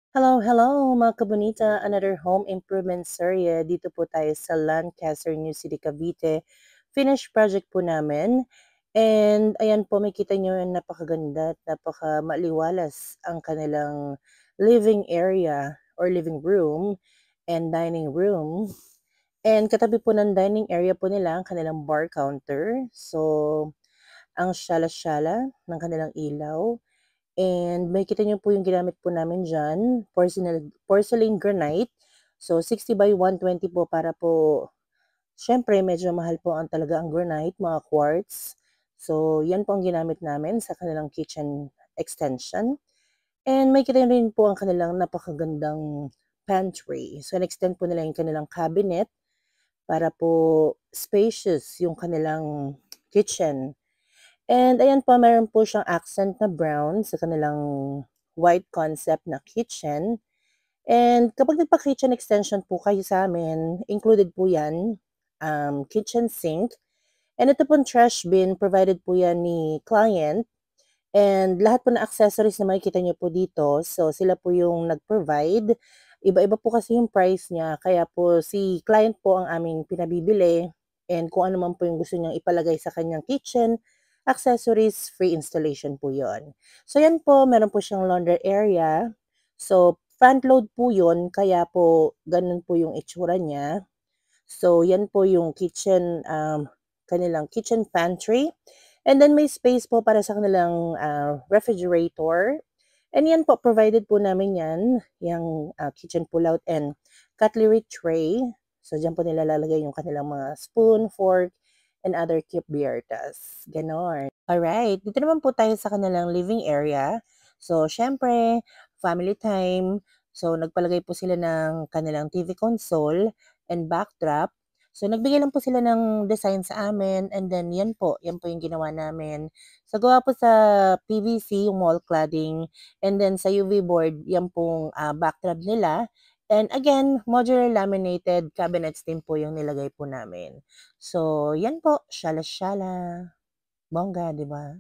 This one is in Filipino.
Hello mga kabonita, another home improvement serye. Dito po tayo sa Lancaster, New City, Cavite. Finished project po namin. And ayan po, makita nyo yung napakaganda at napakamaliwalas ang kanilang living area or living room and dining room. And katabi po ng dining area po nila ang kanilang bar counter. So, ang syala-syala ng kanilang ilaw. And makikita niyo po yung ginamit po namin diyan, porcelain granite. So 60 by 120 po para po siyempre medyo mahal po ang talaga ang granite, mga quartz. So yan po ang ginamit namin sa kanilang kitchen extension. And makikita niyo rin po ang kanilang napakagandang pantry. So in-extend po nila yung kanilang cabinet para po spacious yung kanilang kitchen. And ayan po, meron po siyang accent na brown sa kanilang white concept na kitchen. And kapag nagpa-kitchen extension po kayo sa amin, included po yan, kitchen sink. And ito pong trash bin, provided po yan ni client. And lahat po na accessories na makikita nyo po dito, so sila po yung nag-provide. Iba-iba po kasi yung price niya, kaya po si client po ang aming pinabibili. And kung ano man po yung gusto niyang ipalagay sa kanyang kitchen, accessories, free installation po yon. So yan po, meron po siyang laundry area. So front load po yun, kaya po ganun po yung itsura niya. So yan po yung kitchen, kanilang kitchen pantry. And then may space po para sa kanilang refrigerator. And yan po, provided po namin yan, yung kitchen pullout and cutlery tray. So dyan po nila lalagay yung kanilang mga spoon, fork, and other cubiertas. Ganon. Alright, dito naman po tayo sa kanilang living area. So, syempre, family time. So, nagpalagay po sila ng kanilang TV console and backdrop. So, nagbigay lang po sila ng design sa amin and then yan po yung ginawa namin. So, gawa po sa PVC, yung wall cladding, and then sa UV board, yan pong backdrop nila. And again, modular laminated cabinets din po yung nilagay po namin. So, yan po, syala-syala. Bongga, di ba?